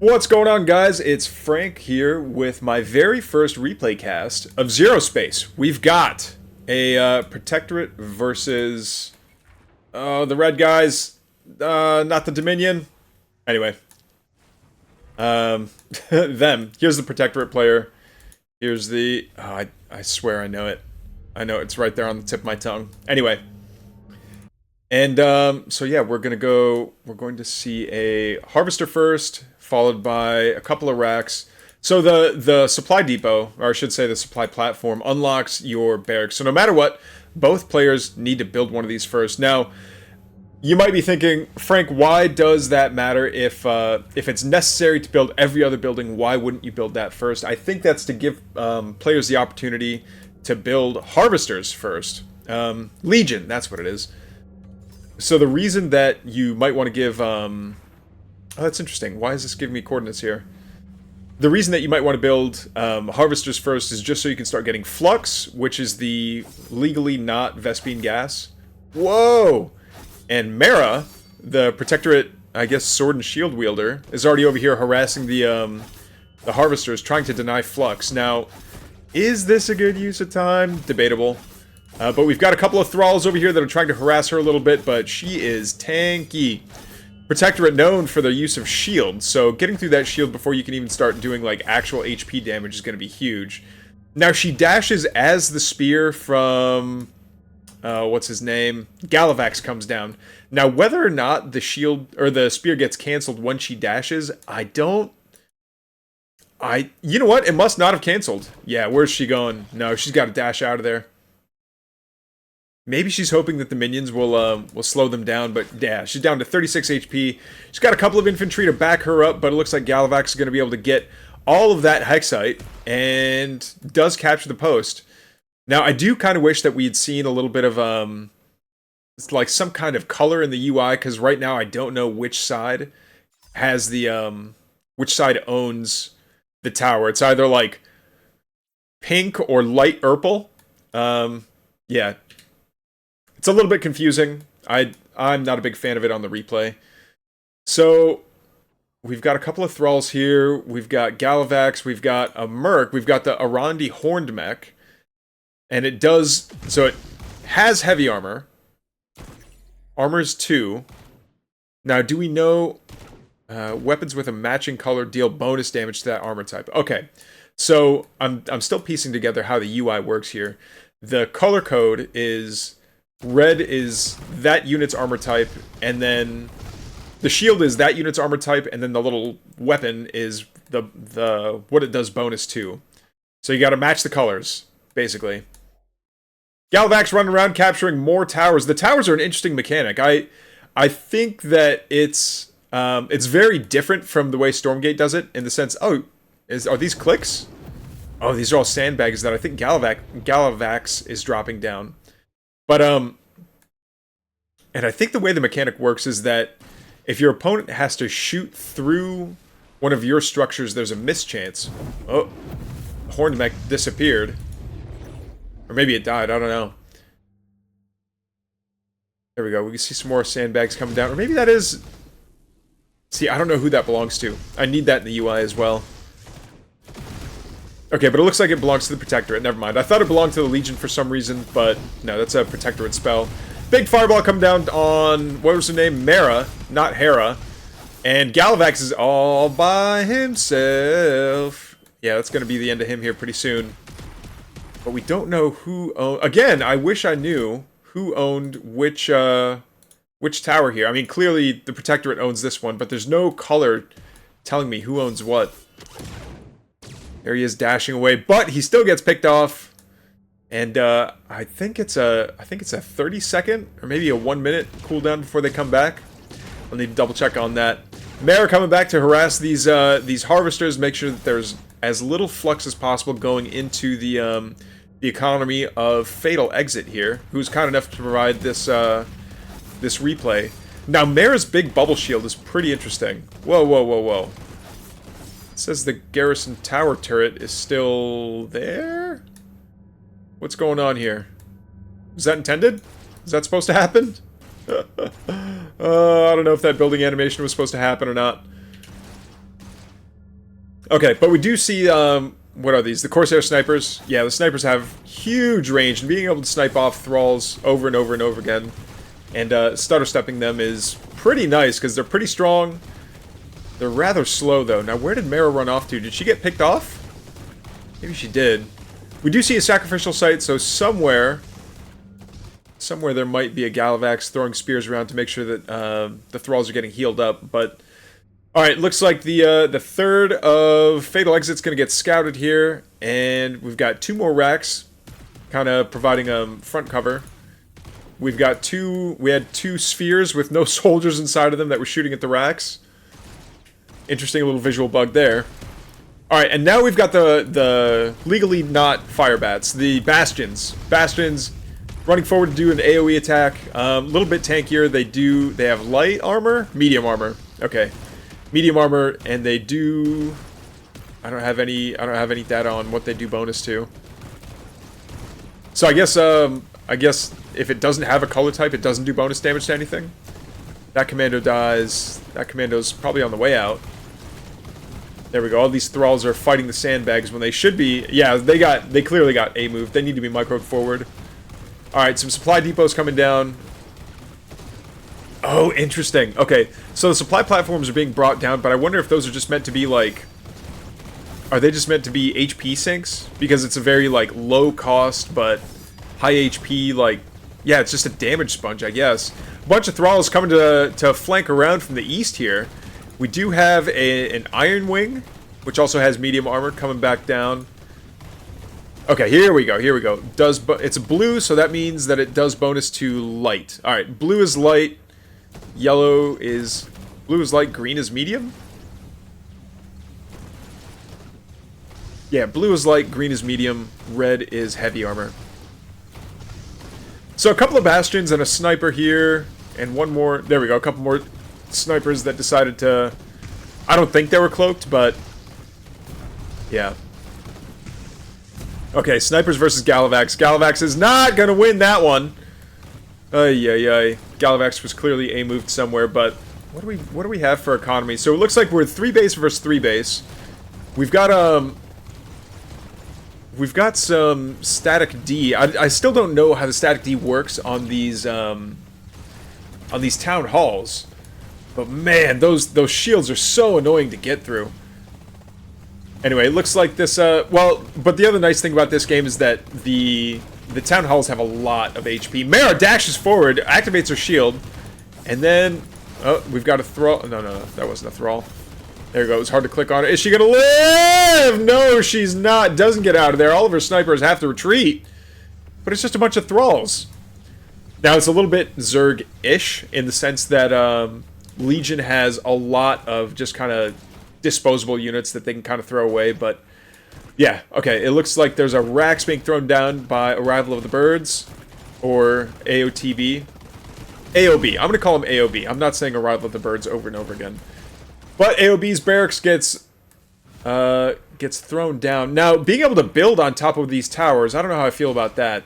What's going on, guys? It's Frank here with my very first replay cast of ZeroSpace. We've got a Protectorate versus the red guys, not the Dominion. Anyway, them. Here's the Protectorate player. Here's the... I swear I know it. I know it's right there on the tip of my tongue. Anyway. And, so yeah, we're going to see a Harvester first, followed by a couple of racks. So the supply depot, or I should say the supply platform, unlocks your barracks. So no matter what, both players need to build one of these first. Now, you might be thinking, Frank, why does that matter? If it's necessary to build every other building, why wouldn't you build that first? I think that's to give players the opportunity to build Harvesters first. Legion, that's what it is. So the reason that you might want to give... oh, that's interesting. Why is this giving me coordinates here? The reason that you might want to build Harvesters first is just so you can start getting Flux, which is the legally not Vespene gas. Whoa! And Mara, the Protectorate, I guess, sword and shield wielder, is already over here harassing the Harvesters, trying to deny Flux. Now, is this a good use of time? Debatable. But we've got a couple of thralls over here that are trying to harass her a little bit, but she is tanky. Protectorate known for their use of shield, so getting through that shield before you can even start doing like actual HP damage is going to be huge. Now she dashes as the spear from what's his name? Galavax comes down. Now whether or not the shield or the spear gets canceled when she dashes, you know what? It must not have canceled. Yeah, where's she going? No, she's got to dash out of there. Maybe she's hoping that the minions will slow them down, but yeah, she's down to 36 HP. She's got a couple of infantry to back her up, but it looks like Galavax is going to be able to get all of that Hexite, and does capture the post. Now, I do kind of wish that we had seen a little bit of, like some kind of color in the UI, because right now I don't know which side has the, which side owns the tower. It's either like pink or light purple. Yeah. It's a little bit confusing. I'm not a big fan of it on the replay. So, we've got a couple of thralls here. We've got Galavax. We've got a Merc. We've got the Arandi Horned Mech. And it does... So, it has heavy armor. Armor's 2. Now, do we know... weapons with a matching color deal bonus damage to that armor type. Okay. So, I'm still piecing together how the UI works here. The color code is... Red is that unit's armor type, and then the shield is that unit's armor type, and then the little weapon is the what it does bonus to. So you gotta match the colors, basically. Galavax running around capturing more towers. The towers are an interesting mechanic. I think that it's very different from the way Stormgate does it, in the sense, are these clicks? Oh, these are all sandbags that I think Galavax is dropping down. But, and I think the way the mechanic works is that if your opponent has to shoot through one of your structures, there's a mischance. Oh, Horned Mech disappeared. Or maybe it died, I don't know. There we go, we can see some more sandbags coming down. Or maybe that is... See, I don't know who that belongs to. I need that in the UI as well. Okay, but it looks like it belongs to the Protectorate. Never mind. I thought it belonged to the Legion for some reason, but no, that's a Protectorate spell. Big fireball come down on, what was her name? Mara, not Hera. And Galavax is all by himself. Yeah, that's going to be the end of him here pretty soon. But we don't know who owned... Again, I wish I knew who owned which tower here. I mean, clearly the Protectorate owns this one, but there's no color telling me who owns what. There he is dashing away, but he still gets picked off. And I think it's a 30-second or maybe a 1-minute cooldown before they come back. I'll need to double check on that. Mara coming back to harass these harvesters, make sure that there's as little flux as possible going into the economy of Fatal Exit here, who's kind enough to provide this this replay. Now Mara's big bubble shield is pretty interesting. Whoa, whoa, whoa, whoa. It says the garrison tower turret is still there? What's going on here? Is that intended? Is that supposed to happen? I don't know if that building animation was supposed to happen or not. Okay, but we do see, what are these? The Corsair snipers? Yeah, the snipers have huge range, and being able to snipe off thralls over and over and over again, and stutter stepping them is pretty nice, because they're pretty strong. They're rather slow, though. Now, where did Mara run off to? Did she get picked off? Maybe she did. We do see a sacrificial site, so somewhere there might be a Galavax throwing spears around to make sure that the thralls are getting healed up, but... Alright, looks like the third of Fatal Exit's going to get scouted here, and we've got 2 more racks, kind of providing front cover. We had 2 spheres with no soldiers inside of them that were shooting at the racks. Interesting little visual bug there. Alright, and now we've got the legally not fire bats, the bastions. Bastions running forward to do an AoE attack, a little bit tankier. They have light armor, medium armor. Okay. Medium armor, and they do... I don't have any data on what they do bonus to. So I guess if it doesn't have a color type, it doesn't do bonus damage to anything. That commando dies. That commando's probably on the way out. There we go. All these thralls are fighting the sandbags when they should be... Yeah, they clearly got a move. They need to be microed forward. Alright, some supply depots coming down. Oh, interesting. Okay, so the supply platforms are being brought down, but I wonder if those are just meant to be, like... Are they just meant to be HP sinks? Because it's a very, like, low cost, but high HP, like... Yeah, it's just a damage sponge, I guess. A bunch of thralls coming to flank around from the east here. We do have an Iron Wing, which also has medium armor, coming back down. Okay, here we go, It's blue, so that means that it does bonus to light. Alright, blue is light. Blue is light, green is medium? Yeah, blue is light, green is medium, red is heavy armor. So a couple of bastions and a sniper here, and one more, there we go, a couple more snipers that decided to, I don't think they were cloaked, but, yeah. Okay, snipers versus Galavax. Galavax is not gonna win that one. Ay. Galavax was clearly A-moved somewhere, but what do we have for economy? So it looks like we're 3 base versus 3 base. We've got some static D. I still don't know how the static D works on these town halls. But man, those shields are so annoying to get through. Anyway, it looks like this, but the other nice thing about this game is that the town halls have a lot of HP. Mara dashes forward, activates her shield, and then... Oh, we've got a thrall. No, that wasn't a thrall. There you go. It's hard to click on it. Is she gonna live? No, she's not. Doesn't get out of there. All of her snipers have to retreat. But it's just a bunch of thralls. Now, it's a little bit Zerg-ish, in the sense that Legion has a lot of just kind of disposable units that they can kind of throw away, but... Yeah, okay, it looks like there's a Rax being thrown down by Arrival of the Birds, or AOTB. AOB, I'm going to call him AOB. I'm not saying Arrival of the Birds over and over again. But AOB's barracks gets thrown down. Now, being able to build on top of these towers, I don't know how I feel about that.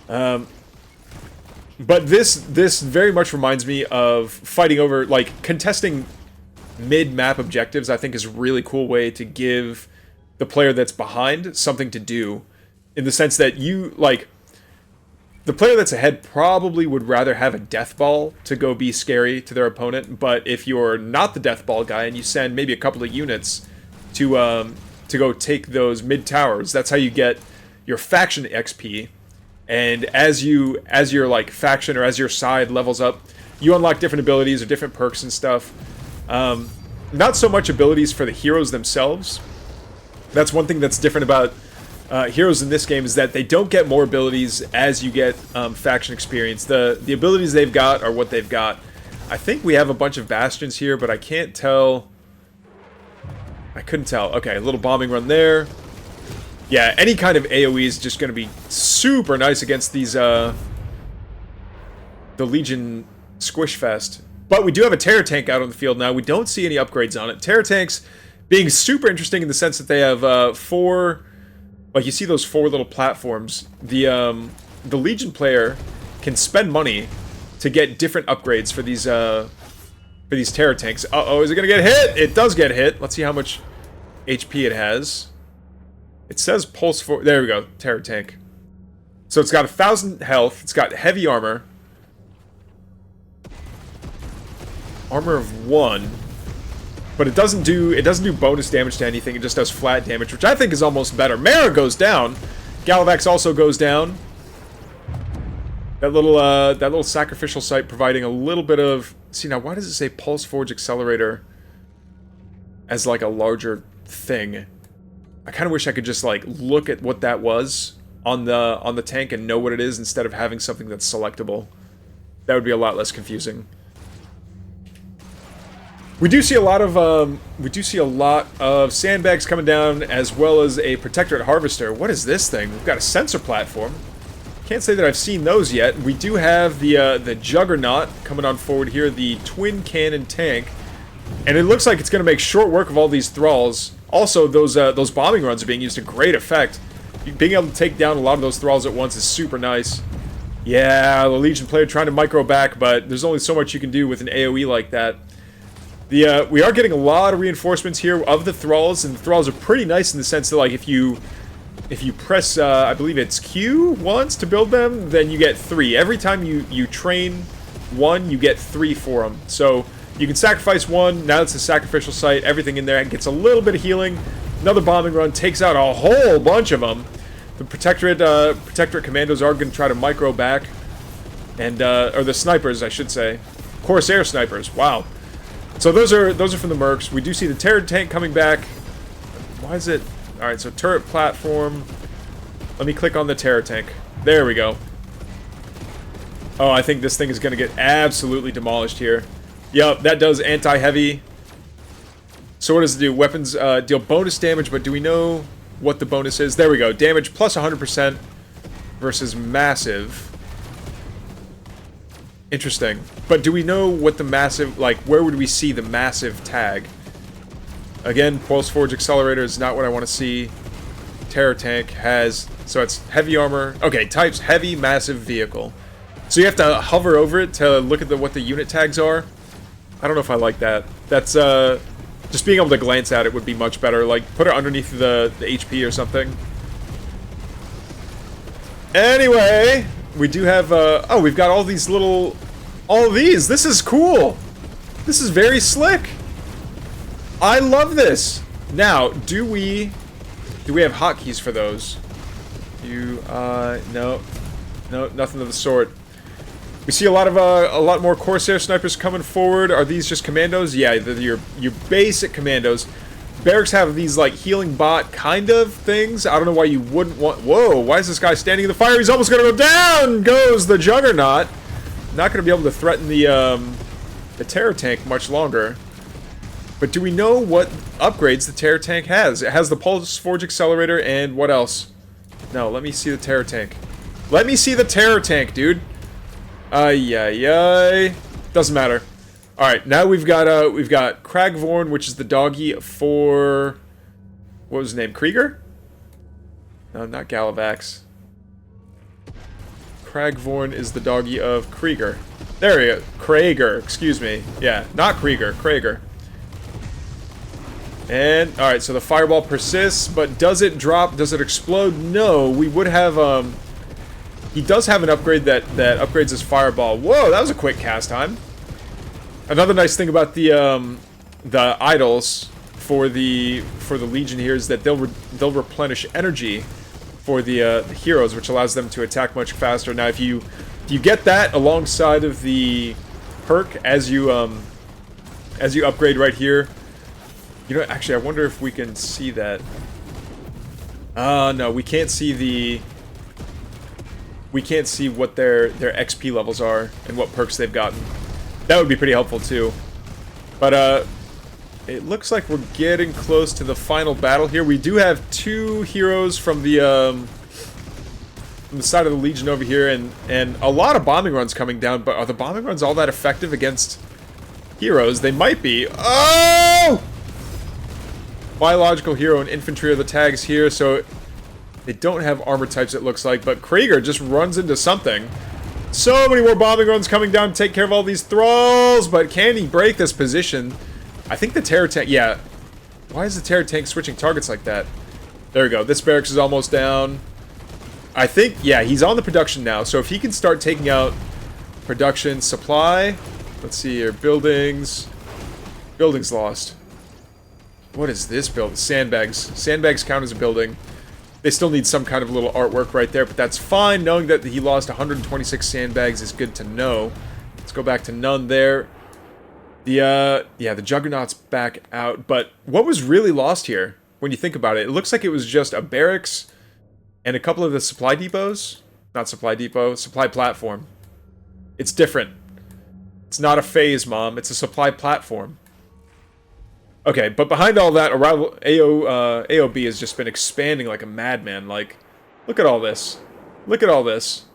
But this very much reminds me of fighting over, like, contesting mid-map objectives. I think is a really cool way to give the player that's behind something to do, in the sense that you, like, the player that's ahead probably would rather have a death ball to go be scary to their opponent, but if you're not the death ball guy and you send maybe a couple of units to go take those mid towers, that's how you get your faction XP. And as your like faction or as your side levels up, you unlock different abilities or different perks and stuff. Not so much abilities for the heroes themselves. That's one thing that's different about heroes in this game, is that they don't get more abilities as you get faction experience. The abilities they've got are what they've got. I think we have a bunch of bastions here, but I can't tell. I couldn't tell. Okay, a little bombing run there. Yeah, any kind of AoE is just going to be super nice against these the Legion Squish Fest. But we do have a Terror Tank out on the field now. We don't see any upgrades on it. Terror Tanks being super interesting in the sense that they have 4... Like, you see those 4 little platforms. The Legion player can spend money to get different upgrades for these Terror Tanks. Uh-oh, is it gonna get hit? It does get hit. Let's see how much HP it has. It says pulse for. There we go. Terror tank. So it's got 1,000 health. It's got heavy armor. Armor of 1. But it doesn't do bonus damage to anything. It just does flat damage, which I think is almost better. Mara goes down. Galavax also goes down. That little sacrificial site providing a little bit of. See, now why does it say Pulse Forge Accelerator as like a larger thing? I kind of wish I could just like look at what that was on the tank and know what it is instead of having something that's selectable. That would be a lot less confusing. We do see a lot of sandbags coming down, as well as a Protectorate Harvester. What is this thing? We've got a sensor platform. Can't say that I've seen those yet. We do have the Juggernaut coming on forward here, the twin cannon tank, and it looks like it's going to make short work of all these thralls. Also, those bombing runs are being used to great effect. Being able to take down a lot of those thralls at once is super nice. Yeah, the Legion player trying to micro back, but there's only so much you can do with an AoE like that. We are getting a lot of reinforcements here of the thralls, and the thralls are pretty nice in the sense that, like, if you press, I believe it's Q once to build them, then you get 3. Every time you train 1, you get 3 for them. So you can sacrifice 1, now it's a sacrificial site, everything in there, it gets a little bit of healing. Another bombing run takes out a whole bunch of them. The Protectorate Commandos are going to try to micro back, and or the snipers, I should say. Corsair snipers, wow. So those are from the Mercs. We do see the Terror tank coming back. Why is it? Alright, so turret platform. Let me click on the Terror tank. There we go. Oh, I think this thing is going to get absolutely demolished here. Yep, that does anti-heavy. So what does it do? Weapons deal bonus damage, but do we know what the bonus is? There we go. Damage plus 100% versus massive. Interesting. But do we know what the massive, like, where would we see the massive tag? Again, Pulse Forge Accelerator is not what I want to see. Terror tank has, so it's heavy armor. Okay, types heavy, massive vehicle. So you have to hover over it to look at what the unit tags are. I don't know if I like that. That's, just being able to glance at it would be much better. Like, put it underneath the HP or something. Anyway, we do have, oh, we've got all these little, all of these. This is cool. This is very slick. I love this. Now, do we have hotkeys for those? No, nothing of the sort. We see a lot more Corsair snipers coming forward. Are these just commandos? Yeah, your basic commandos. Barracks have these like healing bot kind of things. I don't know why you wouldn't want. Whoa! Why is this guy standing in the fire? He's almost gonna go down. Goes the Juggernaut. Not gonna be able to threaten the Terror tank much longer. But do we know what upgrades the Terror tank has? It has the Pulse Forge Accelerator and what else? No, let me see the Terror tank. Let me see the Terror tank, dude. Ay. Doesn't matter. Alright, now we've got Kragvorn, which is the doggy for, what was his name? Krieger? No, not Galavax. Kragvorn is the doggy of Krieger. There we go. Krager, excuse me. Yeah, not Krieger, Krager. And, alright, so the fireball persists, but does it drop? Does it explode? No, we would have, he does have an upgrade that upgrades his fireball. Whoa, that was a quick cast time. Another nice thing about the idols for the Legion here is that they'll replenish energy for the heroes, which allows them to attack much faster. Now, if you get that alongside of the perk as you upgrade right here, you know, actually, I wonder if we can see that. No, we can't see the. We can't see what their XP levels are and what perks they've gotten. That would be pretty helpful too. But it looks like we're getting close to the final battle here. We do have 2 heroes from the side of the Legion over here, and a lot of bombing runs coming down. But are the bombing runs all that effective against heroes? They might be. Oh! Biological hero and infantry are the tags here, so they don't have armor types, it looks like, but Krieger just runs into something. So many more bombing runs coming down to take care of all these thralls, but can he break this position? I think the Terror tank, yeah. Why is the Terror tank switching targets like that? There we go. This barracks is almost down. I think, yeah, he's on the production now. So if he can start taking out production supply. Let's see here. Buildings. Buildings lost. What is this build? Sandbags. Sandbags count as a building. They still need some kind of little artwork right there, but that's fine. Knowing that he lost 126 sandbags is good to know. Let's go back to none there. Yeah, the Juggernaut's back out. But what was really lost here, when you think about it? It looks like it was just a barracks and a couple of the supply depots. Not supply depot, supply platform. It's different. It's not a phase, Mom. It's a supply platform. Okay, but behind all that, Arrival AOB has just been expanding like a madman. Like, look at all this. Look at all this.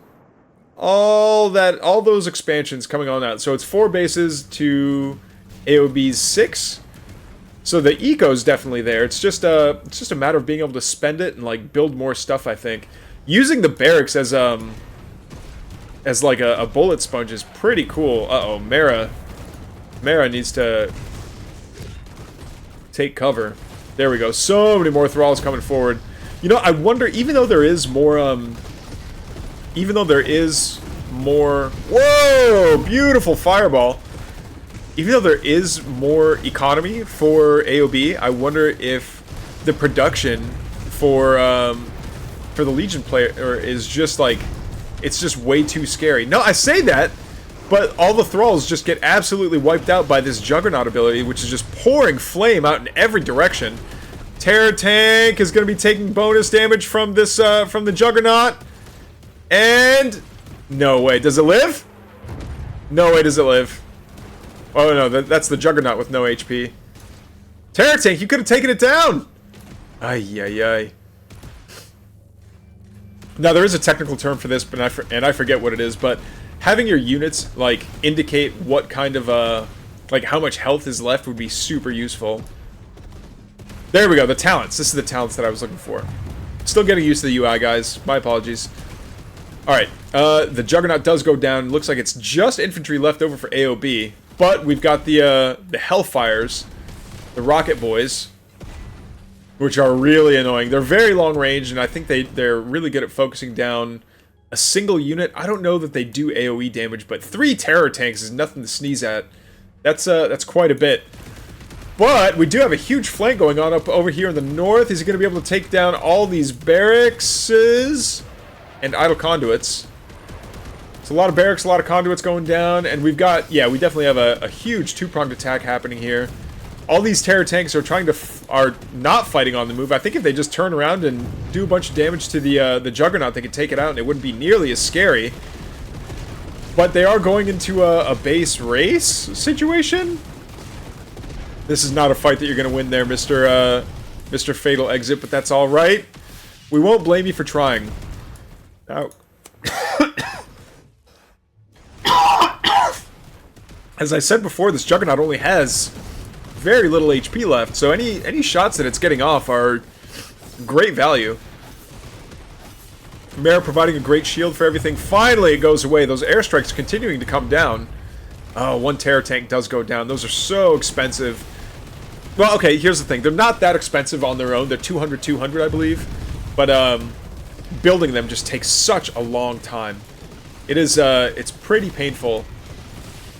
All those expansions coming on out. So it's 4 bases to AOB's 6. So the eco's definitely there. It's just a matter of being able to spend it and like build more stuff, I think. Using the barracks as like a bullet sponge is pretty cool. Uh-oh, Mara needs to take cover. There we go. So many more thralls coming forward. You know, I wonder, even though there is more whoa, beautiful fireball. Even though there is more economy for AOB, I wonder if the production for the Legion player is just like, it's just way too scary. No, I say that, but all the thralls just get absolutely wiped out by this Juggernaut ability, which is just pouring flame out in every direction. Terror tank is going to be taking bonus damage from this from the Juggernaut. And no way, does it live? No way does it live. Oh no, that's the Juggernaut with no HP. Terror tank, you could have taken it down. Ay ay ay. Now there is a technical term for this, but I forget what it is. But having your units like indicate what kind of like how much health is left would be super useful. There we go. The talents. This is the talents that I was looking for. Still getting used to the UI, guys. My apologies. All right. The Juggernaut does go down. Looks like it's just infantry left over for AOB, but we've got the Hellfires, the Rocket Boys, which are really annoying. They're very long range, and I think they're really good at focusing down a single unit. I don't know that they do AoE damage, but 3 terror tanks is nothing to sneeze at. That's quite a bit. But we do have a huge flank going on up over here in the north. Is he going to be able to take down all these barracks and idle conduits? It's a lot of barracks, a lot of conduits going down, and we've got, yeah, we definitely have a huge two-pronged attack happening here. All these terror tanks are not fighting on the move. I think if they just turn around and do a bunch of damage to the Juggernaut, they could take it out, and it wouldn't be nearly as scary. But they are going into a base race situation. This is not a fight that you're going to win there, Mr. Fatal Exit, but that's all right. We won't blame you for trying. Now, as I said before, this Juggernaut only has very little HP left, so any shots that it's getting off are great value. Mara providing a great shield for everything. Finally, it goes away. Those airstrikes continuing to come down. Oh, 1 terror tank does go down. Those are so expensive. Well, okay, here's the thing. They're not that expensive on their own. They're 200, I believe. But building them just takes such a long time. It is, it's pretty painful.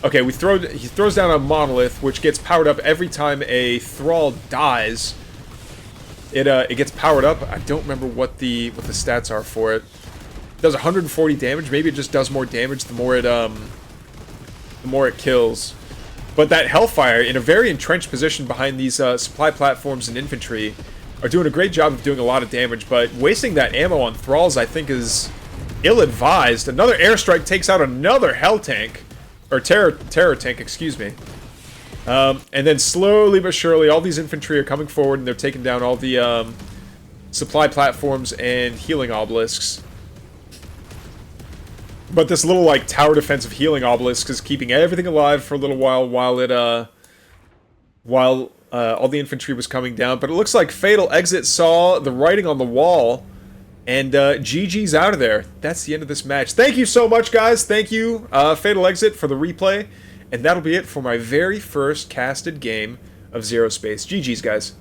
Okay, he throws down a monolith, which gets powered up every time a thrall dies. It gets powered up. I don't remember what the stats are for it. It does 140 damage. Maybe it just does more damage the more it kills. But that Hellfire, in a very entrenched position behind these supply platforms and infantry, are doing a great job of doing a lot of damage. But wasting that ammo on thralls, I think, is ill-advised. Another airstrike takes out another Hell tank. Or terror tank, excuse me. And then slowly but surely, all these infantry are coming forward, and they're taking down all the supply platforms and healing obelisks. But this little, like, tower defensive healing obelisk is keeping everything alive for a little while all the infantry was coming down. But it looks like Fatal Exit saw the writing on the wall, and GG's out of there. That's the end of this match. Thank you so much, guys. Thank you, Fatal Exit, for the replay. And that'll be it for my very first casted game of ZeroSpace. GG's, guys.